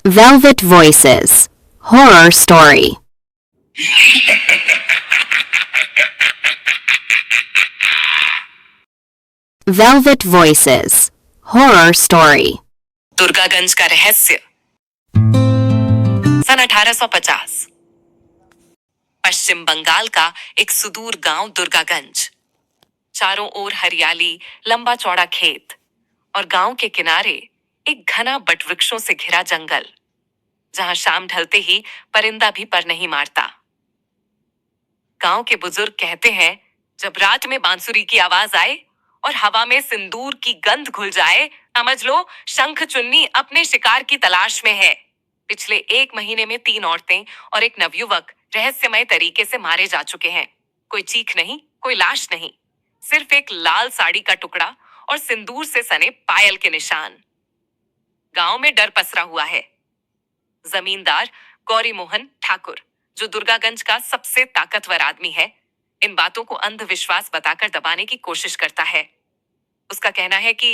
Velvet Voices Horror Story. Velvet Voices Horror Story. Durgaganj का रहस्य। सन 1850। पश्चिम बंगाल का एक सुदूर गांव दुर्गागंज। चारों ओर हरियाली, लंबा चौड़ा खेत और गांव के किनारे एक घना बटवृक्षों से घिरा जंगल, जहां शाम ढलते ही परिंदा भी पर नहीं मारता। गांव के बुजुर्ग कहते हैं, जब रात में बांसुरी की आवाज आए और हवा में सिंदूर की गंध घुल जाए, समझ लो शंख चुन्नी अपने शिकार की तलाश में है। पिछले 1 महीने में 3 औरतें और एक नवयुवक रहस्यमय तरीके से मारे जा चुके हैं। कोई चीख नहीं, कोई लाश नहीं, सिर्फ एक लाल साड़ी का टुकड़ा और सिंदूर से सने पायल के निशान। गांव में डर पसरा हुआ है। जमींदार गौरी मोहन ठाकुर, जो दुर्गागंज का सबसे ताकतवर आदमी है, इन बातों को अंधविश्वास बताकर दबाने की कोशिश करता है। उसका कहना है कि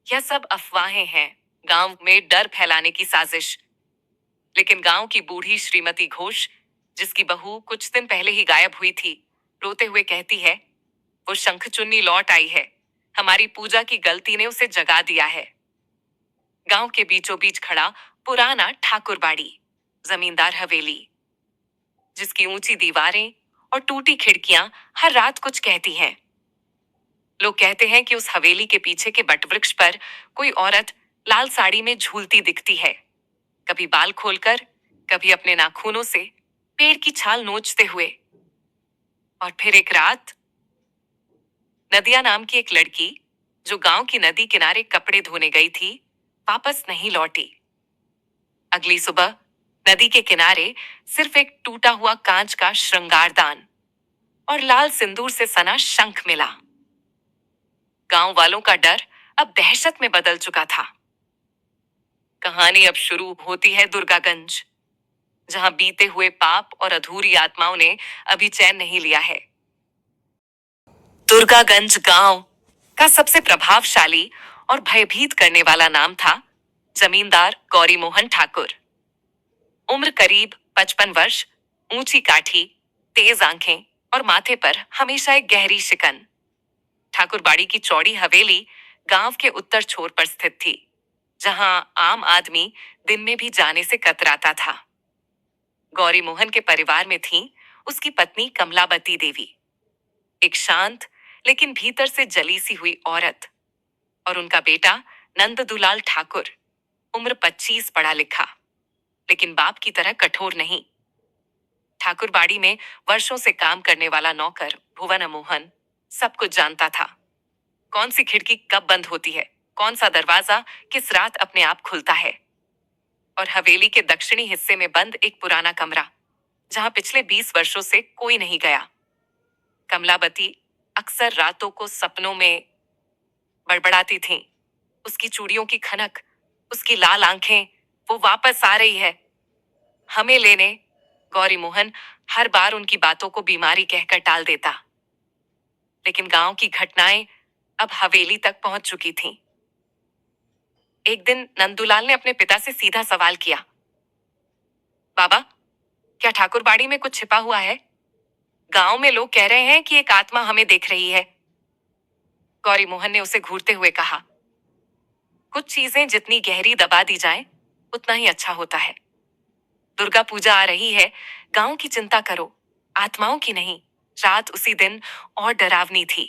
यह सब अफवाहें हैं, गांव में डर फैलाने की साजिश। लेकिन गांव की बूढ़ी श्रीमती घोष, जिसकी बहू कुछ दिन पहले ही गायब हुई थी, रोते हुए कहती है, वो शंखचुन्नी लौट आई है। हमारी पूजा की गलती ने उसे जगा दिया है। गांव के बीचों बीच खड़ा पुराना ठाकुर बाड़ी, जमींदार हवेली, जिसकी ऊंची दीवारें और टूटी खिड़कियां हर रात कुछ कहती हैं। लोग कहते हैं कि उस हवेली के पीछे के बटवृक्ष पर कोई औरत लाल साड़ी में झूलती दिखती है, कभी बाल खोलकर, कभी अपने नाखूनों से पेड़ की छाल नोचते हुए। और फिर एक रात नदिया नाम की एक लड़की, जो गांव की नदी किनारे कपड़े धोने गई थी, वापस नहीं लौटी। अगली सुबह नदी के किनारे सिर्फ एक टूटा हुआ कांच का श्रृंगारदान और लाल सिंदूर से सना शंख मिला। गांव वालों का डर अब दहशत में बदल चुका था। कहानी अब शुरू होती है दुर्गागंज, जहां बीते हुए पाप और अधूरी आत्माओं ने अभी चैन नहीं लिया है। दुर्गागंज गांव का सबसे प्रभावशाली और भयभीत करने वाला नाम था जमींदार गौरी मोहन ठाकुर। उम्र करीब 55 वर्ष, ऊंची काठी, तेज आंखें और माथे पर हमेशा एक गहरी शिकन। ठाकुरबाड़ी की चौड़ी हवेली गांव के उत्तर छोर पर स्थित थी, जहां आम आदमी दिन में भी जाने से कतराता था। गौरी मोहन के परिवार में थी उसकी पत्नी कमलावती देवी, एक शांत लेकिन भीतर से जली सी हुई औरत, और उनका बेटा नंददुलाल ठाकुर, उम्र 25, पढ़ा लिखा, लेकिन बाप की तरह कठोर नहीं। ठाकुरबाड़ी में वर्षों से काम करने वाला नौकर भुवन मोहन सब कुछ जानता था। कौन सी खिड़की कब बंद होती है, कौन सा दरवाजा किस रात अपने आप खुलता है। और हवेली के दक्षिणी हिस्से में बंद एक पुराना कमरा, जहां पिछले 20 वर्षों से कोई नहीं गया। कमलावती अक्सर रातों को सपनों में बड़बड़ाती थीं। उसकी चूड़ियों की खनक, उसकी लाल आंखें, वो वापस आ रही है हमें लेने। गौरी मोहन हर बार उनकी बातों को बीमारी कहकर टाल देता, लेकिन गांव की घटनाएं अब हवेली तक पहुंच चुकी थीं। एक दिन नंदुलाल ने अपने पिता से सीधा सवाल किया, बाबा, क्या ठाकुरबाड़ी में कुछ छिपा हुआ है? गांव में लोग कह रहे हैं कि एक आत्मा हमें देख रही है। गौरी मोहन ने उसे घूरते हुए कहा, कुछ चीजें जितनी गहरी दबा दी जाए, उतना ही अच्छा होता है। दुर्गा पूजा आ रही है, गांव की चिंता करो, आत्माओं की नहीं। रात उसी दिन और डरावनी थी।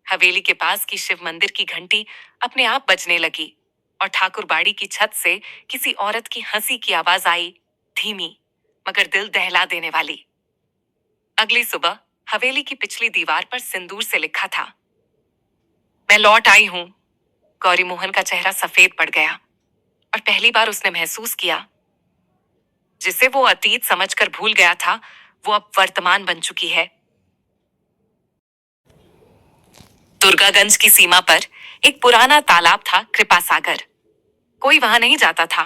हवेली के पास की शिव मंदिर की घंटी अपने आप बजने लगी और ठाकुरबाड़ी की छत से किसी औरत की हंसी की आवाज आई, धीमी मगर दिल दहला देने वाली। अगली सुबह हवेली की पिछली दीवार पर सिंदूर से लिखा था, मैं लौट आई हूं। गौरी मोहन का चेहरा सफेद पड़ गया और पहली बार उसने महसूस किया, जिसे वो अतीत समझकर भूल गया था, वो अब वर्तमान बन चुकी है। दुर्गागंज की सीमा पर एक पुराना तालाब था, कृपा सागर। कोई वहां नहीं जाता था।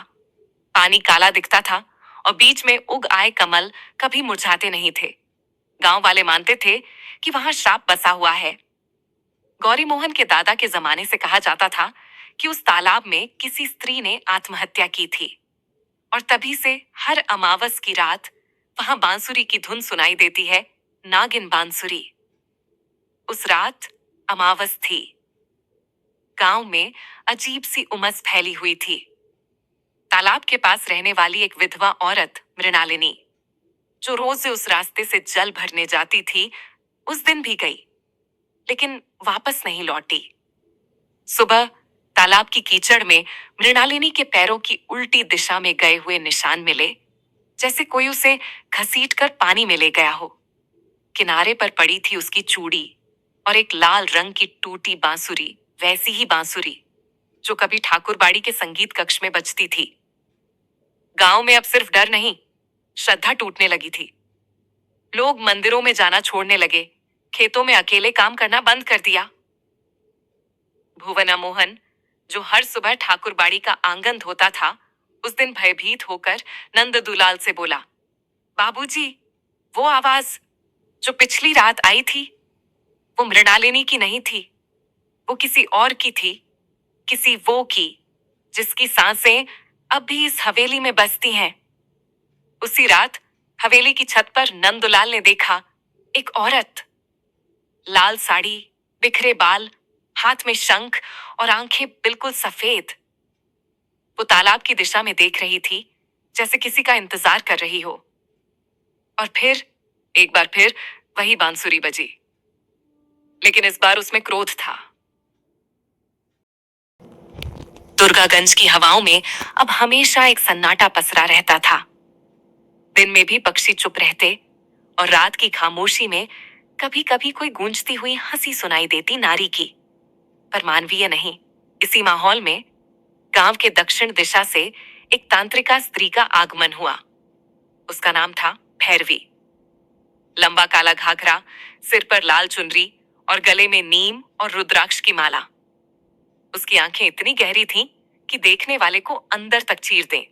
पानी काला दिखता था और बीच में उग आए कमल कभी मुरझाते नहीं थे। गांव वाले मानते थे कि वहां श्राप बसा हुआ है। गौरी मोहन के दादा के जमाने से कहा जाता था कि उस तालाब में किसी स्त्री ने आत्महत्या की थी और तभी से हर अमावस की रात वहां बांसुरी की धुन सुनाई देती है, नागिन बांसुरी। उस रात अमावस थी। गांव में अजीब सी उमस फैली हुई थी। तालाब के पास रहने वाली एक विधवा औरत मृणालिनी, जो रोज उस रास्ते से जल भरने जाती थी, उस दिन भी गई, लेकिन वापस नहीं लौटी। सुबह तालाब की कीचड़ में मृणालिनी के पैरों की उल्टी दिशा में गए हुए निशान मिले, जैसे कोई उसे घसीट कर पानी में ले गया हो। किनारे पर पड़ी थी उसकी चूड़ी और एक लाल रंग की टूटी बांसुरी, वैसी ही बांसुरी जो कभी ठाकुरबाड़ी के संगीत कक्ष में बजती थी। गांव में अब सिर्फ डर नहीं, श्रद्धा टूटने लगी थी। लोग मंदिरों में जाना छोड़ने लगे, खेतों में अकेले काम करना बंद कर दिया। भुवना मोहन, जो हर सुबह ठाकुरबाड़ी का आंगन धोता था, उस दिन भयभीत होकर नंद दुलाल से बोला, बाबूजी, वो आवाज जो पिछली रात आई थी, वो मृणालिनी की नहीं थी, वो किसी और की थी, किसी वो की, जिसकी सांसें अब भी इस हवेली में बसती हैं। उसी रात हवेली की छत पर नंदुलाल ने देखा एक औरत, लाल साड़ी, बिखरे बाल, हाथ में शंख और आंखें बिल्कुल सफेद। वो तालाब की दिशा में देख रही थी, जैसे किसी का इंतजार कर रही हो। और फिर एक बार फिर वही बांसुरी बजी, लेकिन इस बार उसमें क्रोध था। दुर्गागंज की हवाओं में अब हमेशा एक सन्नाटा पसरा रहता था। दिन में भी पक्षी चुप रहते और रात की खामोशी में कभी कभी कोई गूंजती हुई हंसी सुनाई देती नारी की, पर मानवीय नहीं। इसी माहौल में गांव के दक्षिण दिशा से एक तांत्रिका स्त्री का आगमन हुआ। उसका नाम था भैरवी। लंबा काला घाघरा, सिर पर लाल चुनरी और गले में नीम और रुद्राक्ष की माला। उसकी आंखें इतनी गहरी थीं कि देखने वाले को अंदर तक चीर दें।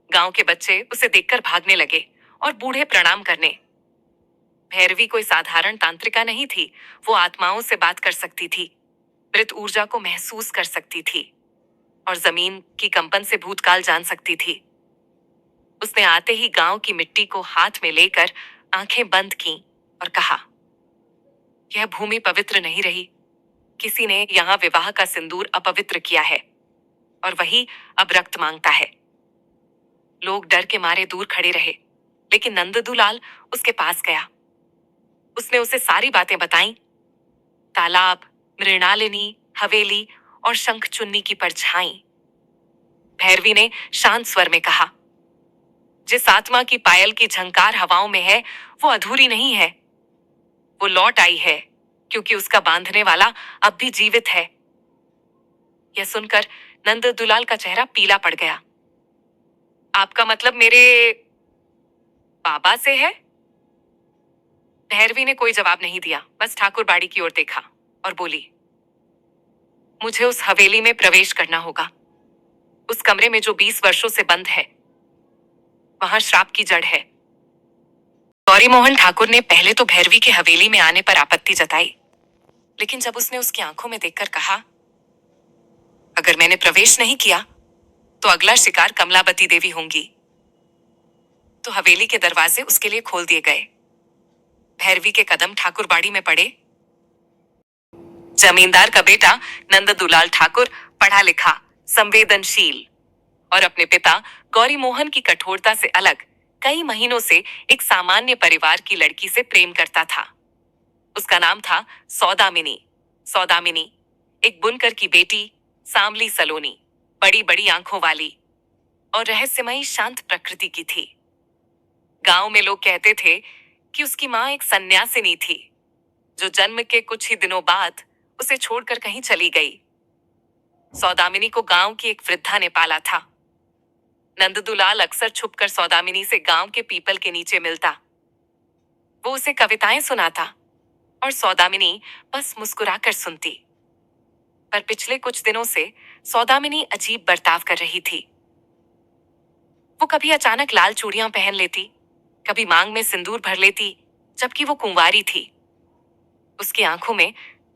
गांव के बच्चे उसे देखकर भागने लगे और बूढ़े प्रणाम करने। भैरवी कोई साधारण तांत्रिका नहीं थी। वो आत्माओं से बात कर सकती थी, मृत ऊर्जा को महसूस कर सकती थी और जमीन की कंपन से भूतकाल जान सकती थी। उसने आते ही गांव की मिट्टी को हाथ में लेकर आंखें बंद की और कहा, यह भूमि पवित्र नहीं रही। किसी ने यहां विवाह का सिंदूर अपवित्र किया है और वही अब रक्त मांगता है। लोग डर के मारे दूर खड़े रहे, लेकिन नंददुलाल उसके पास गया। उसने उसे सारी बातें बताईं। तालाब, मृणालिनी, हवेली और शंख चुन्नी की परछाई। भैरवी ने शांत स्वर में कहा, जिस आत्मा की पायल की झंकार हवाओं में है, वो अधूरी नहीं है। वो लौट आई है क्योंकि उसका बांधने वाला अब भी जीवित है। यह सुनकर नंददुलाल का चेहरा पीला पड़ गया। आपका मतलब मेरे बाबा से है? भैरवी ने कोई जवाब नहीं दिया, बस ठाकुरबाड़ी की ओर देखा और बोली, मुझे उस हवेली में प्रवेश करना होगा। उस कमरे में जो 20 वर्षों से बंद है, वहां श्राप की जड़ है। गौरी मोहन ठाकुर ने पहले तो भैरवी के हवेली में आने पर आपत्ति जताई, लेकिन जब उसने उसकी आंखों में देखकर कहा, अगर मैंने प्रवेश नहीं किया तो अगला शिकार कमलावती देवी होंगी, तो हवेली के दरवाजे उसके लिए खोल दिए गए। भैरवी के कदम ठाकुरबाड़ी में पड़े। जमींदार का बेटा नंददुलाल ठाकुर पढ़ा लिखा, संवेदनशील और अपने पिता गौरी मोहन की कठोरता से अलग कई महीनों से एक सामान्य परिवार की लड़की से प्रेम करता था। उसका नाम था सौदामिनी। सौदामिनी एक बुनकर की बेटी, सांवली सलोनी, बड़ी बड़ी आंखों वाली और रहस्यमयी शांत प्रकृति की थी। गांव में लोग कहते थे कि उसकी मां एक सन्यासिनी थी, जो जन्म के कुछ ही दिनों बाद उसे छोड़कर कहीं चली गई। सौदामिनी को गांव की एक वृद्धा ने पाला था। नंददुलाल अक्सर छुपकर सौदामिनी से गांव के पीपल के नीचे मिलता। वो उसे कविताएं सुनाता और सौदामिनी बस मुस्कुराकर सुनती। पर पिछले कुछ दिनों से सौदामिनी अजीब बर्ताव कर रही थी। वो कभी अचानक लाल चूड़ियां पहन लेती, कभी मांग में सिंदूर भर लेती, जबकि वो कुंवारी थी। उसकी आंखों में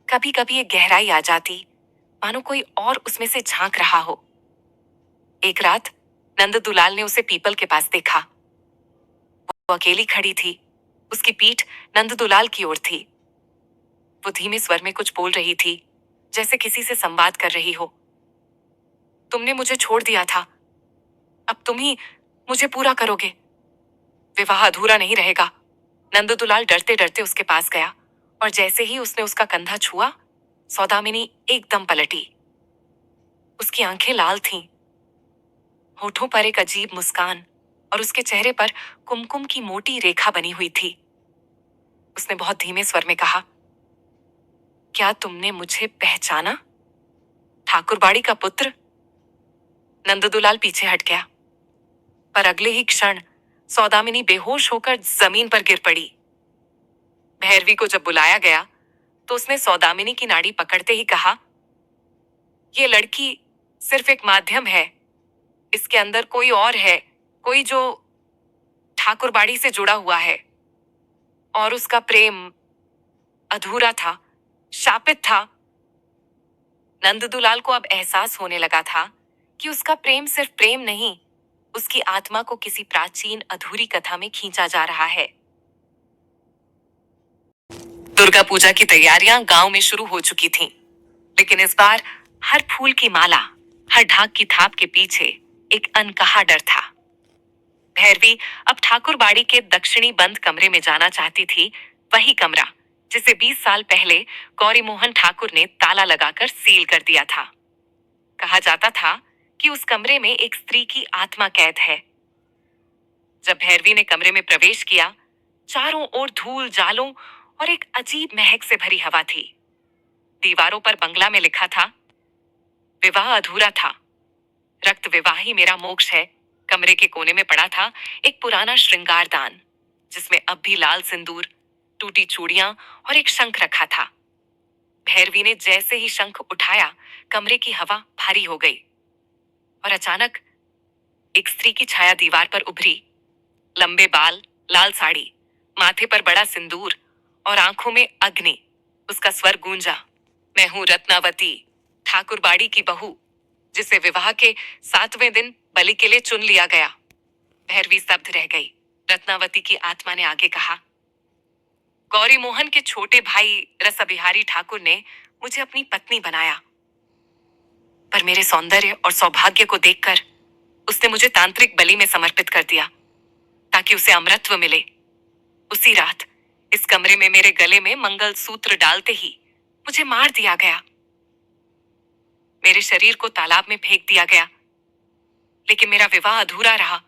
कभी कभी एक गहराई आ जाती, मानो कोई और उसमें से झांक रहा हो। एक रात नंद दुलाल ने उसे पीपल के पास देखा। वो अकेली खड़ी थी। उसकी पीठ नंद दुलाल की ओर थी। वो धीमे स्वर में कुछ बोल रही थी, जैसे किसी से संवाद कर रही हो। तुमने मुझे छोड़ दिया था, अब तुम ही मुझे पूरा करोगे। विवाह अधूरा नहीं रहेगा। नंद दुलाल डरते डरते उसके पास गया और जैसे ही उसने उसका कंधा छुआ, सौदामिनी एकदम पलटी। उसकी आंखें लाल थीं, होठों पर एक अजीब मुस्कान और उसके चेहरे पर कुमकुम की मोटी रेखा बनी हुई थी। उसने बहुत धीमे स्वर में कहा, क्या तुमने मुझे पहचाना? ठाकुरबाड़ी का पुत्र? नंददुलाल पीछे हट गया, पर अगले ही क्षण सौदामिनी बेहोश होकर जमीन पर गिर पड़ी। भैरवी को जब बुलाया गया तो उसने सौदामिनी की नाड़ी पकड़ते ही कहा, ये लड़की सिर्फ एक माध्यम है, इसके अंदर कोई और है, कोई जो ठाकुरबाड़ी से जुड़ा हुआ है। और उसका प्रेम अधूरा था, शापित था। नंददुलाल को अब एहसास होने लगा था कि उसका प्रेम सिर्फ प्रेम नहीं, उसकी आत्मा को किसी प्राचीन अधूरी कथा में खींचा जा रहा है। दुर्गा पूजा की तैयारियां गांव में शुरू हो चुकी थीं, लेकिन इस बार हर फूल की माला, हर ढाक की थाप के पीछे एक अनकहा डर था। भैरवी अब ठाकुरबाड़ी के दक्षिणी बंद कमरे में जाना चाहती थी, वही कमरा जिसे 20 साल पहले गौरी मोहन ठाकुर ने ताला लगाकर सील कर दिया था। कहा जाता था कि उस कमरे में एक स्त्री की आत्मा कैद है। जब भैरवी ने कमरे में प्रवेश किया, चारों ओर धूल जालों और एक अजीब महक से भरी हवा थी। दीवारों पर बंगला में लिखा था, विवाह अधूरा था, रक्त विवाह ही मेरा मोक्ष है। कमरे के कोने में पड़ा था एक पुराना श्रृंगार दान, जिसमें अब भी लाल सिंदूर, टूटी चूड़ियां और एक शंख रखा था। भैरवी ने जैसे ही शंख उठाया, कमरे की हवा भारी हो गई और अचानक एक स्त्री की छाया दीवार पर उभरी। लंबे बाल, लाल साड़ी, माथे पर बड़ा सिंदूर और आंखों में अग्नि। उसका स्वर गूंजा, मैं हूं रत्नावती, ठाकुरबाड़ी की बहू, जिसे विवाह के 7वें दिन बलि के लिए चुन लिया गया। भैरवी स्तब्ध रह गई। रत्नावती की आत्मा ने आगे कहा, गौरी मोहन के छोटे भाई रसबिहारी ठाकुर ने मुझे अपनी पत्नी बनाया, पर मेरे सौंदर्य और सौभाग्य को देखकर उसने मुझे तांत्रिक बलि में समर्पित कर दिया, ताकि उसे अमरत्व मिले। उसी रात इस कमरे में मेरे गले में मंगल सूत्र डालते ही मुझे मार दिया गया। मेरे शरीर को तालाब में फेंक दिया गया, लेकिन मेरा विवाह अधूरा रहा।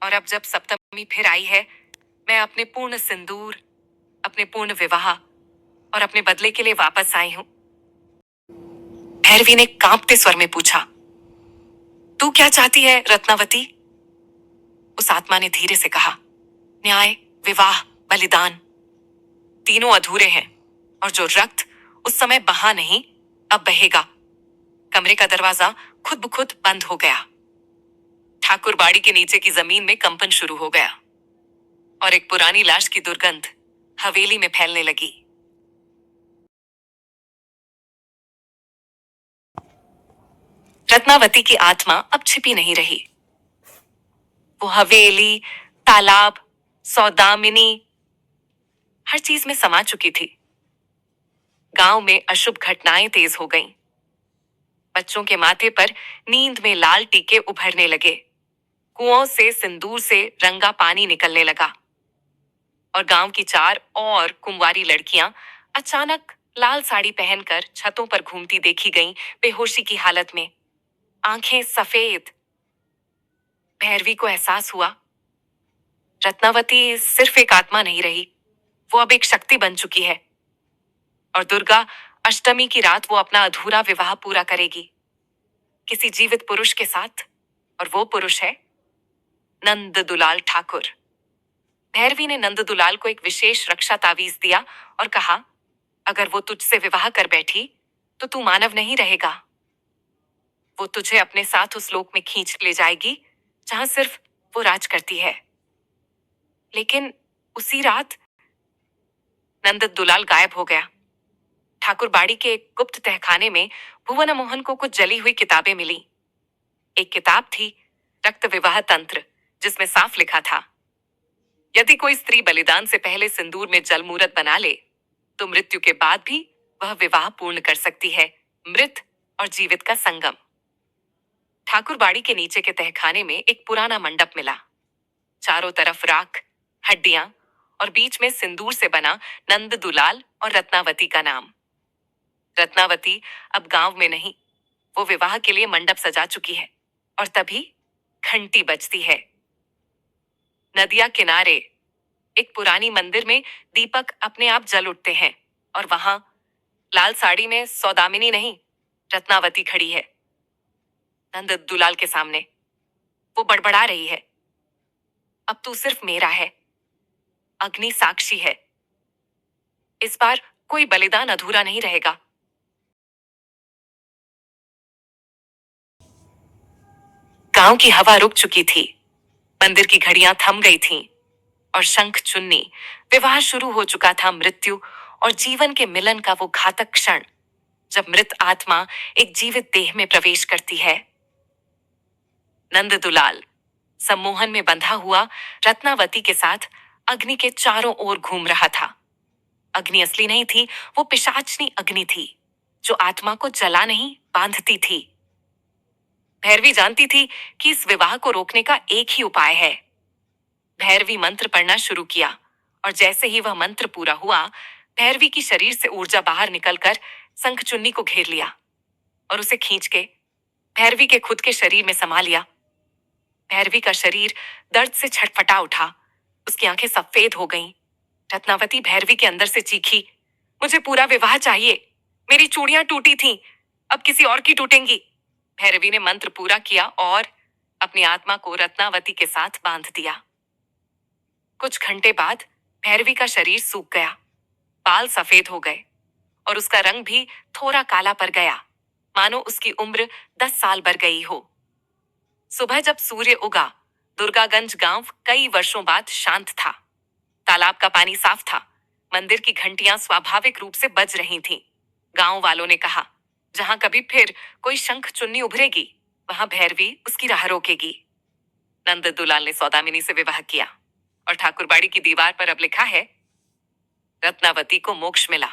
और अब जब सप्तमी फिर आई है, मैं अपने पूर्ण सिंदूर, अपने पूर्ण विवाह और अपने बदले के लिए वापस आई हूं। भैरवी ने कांपते स्वर में पूछा, तू क्या चाहती है रत्नावती? उस आत्मा ने धीरे से कहा, न्याय, विवाह, बलिदान, तीनों अधूरे हैं, और जो रक्त उस समय बहा नहीं, अब बहेगा। कमरे का दरवाजा खुद ब खुद बंद हो गया। ठाकुरबाड़ी के नीचे की जमीन में कंपन शुरू हो गया और एक पुरानी लाश की दुर्गंध हवेली में फैलने लगी। रत्नावती की आत्मा अब छिपी नहीं रही। वो हवेली, तालाब, सौदामिनी, हर चीज में समा चुकी थी। गांव में अशुभ घटनाएं तेज हो गईं। बच्चों के माथे पर नींद में लाल टीके उभरने लगे। कुओं से सिंदूर से रंगा पानी निकलने लगा और गांव की 4 और कुंवारी लड़कियां अचानक लाल साड़ी पहनकर छतों पर घूमती देखी गईं, बेहोशी की हालत में, आंखें सफेद। भैरवी को एहसास हुआ, रत्नावती सिर्फ एक आत्मा नहीं रही, वो अब एक शक्ति बन चुकी है। और दुर्गा अष्टमी की रात वो अपना अधूरा विवाह पूरा करेगी, किसी जीवित पुरुष के साथ, और वो पुरुष है नंद दुलाल ठाकुर। भैरवी ने नंद दुलाल को एक विशेष रक्षा तावीज दिया और कहा, अगर वो तुझसे विवाह कर बैठी तो तू मानव नहीं रहेगा। वो तुझे अपने साथ उस लोक में खींच ले जाएगी जहां सिर्फ वो राज करती है। लेकिन उसी रात नंद दुलाल गायब हो गया। ठाकुरबाड़ी के एक गुप्त तहखाने में भुवन मोहन को कुछ जली हुई किताबें मिली। एक किताब थी रक्त विवाह तंत्र, जिसमें साफ लिखा था, यदि कोई स्त्री बलिदान से पहले सिंदूर में जलमूर्त बना ले तो मृत्यु के बाद भी वह विवाह पूर्ण कर सकती है। मृत और जीवित का संगम। ठाकुरबाड़ी के नीचे के तहखाने में एक पुराना मंडप मिला। चारों तरफ राख, हड्डियां और बीच में सिंदूर से बना नंद दुलाल और रत्नावती का नाम। रत्नावती अब गांव में नहीं, वो विवाह के लिए मंडप सजा चुकी है। और तभी घंटी बजती है। नदिया किनारे एक पुरानी मंदिर में दीपक अपने आप जल उठते हैं और वहां लाल साड़ी में सौदामिनी नहीं, रत्नावती खड़ी है नंद दुलाल के सामने। वो बड़बड़ा रही है, अब तू सिर्फ मेरा है, अग्नि साक्षी है, इस बार कोई बलिदान अधूरा नहीं रहेगा। गांव की हवा रुक चुकी थी, मंदिर की घड़ियां थम गई थीं और शंख चुन्नी। विवाह शुरू हो चुका था। मृत्यु और जीवन के मिलन का वो घातक क्षण, जब मृत आत्मा एक जीवित देह में प्रवेश करती है। नंद दुलाल सम्मोहन में बंधा हुआ रत्नावती के साथ अग्नि के चारों ओर घूम रहा था। अग्नि असली नहीं थी, वो पिशाचनी अग्नि थी जो आत्मा को जला नहीं, बांधती थी। भैरवी जानती थी कि इस विवाह को रोकने का एक ही उपाय है। भैरवी मंत्र पढ़ना शुरू किया और जैसे ही वह मंत्र पूरा हुआ, भैरवी की शरीर से ऊर्जा बाहर निकलकर शंखचुन्नी को घेर लिया और उसे खींच के भैरवी के खुद के शरीर में समा लिया। भैरवी का शरीर दर्द से छटपटा उठा, उसकी आंखें सफेद हो गईं। रत्नावती भैरवी के अंदर से चीखी, मुझे पूरा विवाह चाहिए, मेरी चूड़ियां टूटी थीं, अब किसी और की टूटेंगी। भैरवी ने मंत्र पूरा किया और अपनी आत्मा को रत्नावती के साथ बांध दिया। कुछ घंटे बाद भैरवी का शरीर सूख गया, बाल सफेद हो गए और उसका रंग भी थोड़ा काला पड़ गया, मानो उसकी उम्र 10 साल बढ़ गई हो। सुबह जब सूर्य उगा, दुर्गागंज गांव कई वर्षों बाद शांत था। तालाब का पानी साफ था, मंदिर की घंटियां स्वाभाविक रूप से बज रही थीं। गांव वालों ने कहा, जहां कभी फिर कोई शंख चुन्नी उभरेगी, वहां भैरवी उसकी राह रोकेगी। नंद दुलाल ने सौदामिनी से विवाह किया और ठाकुरबाड़ी की दीवार पर अब लिखा है, रत्नावती को मोक्ष मिला।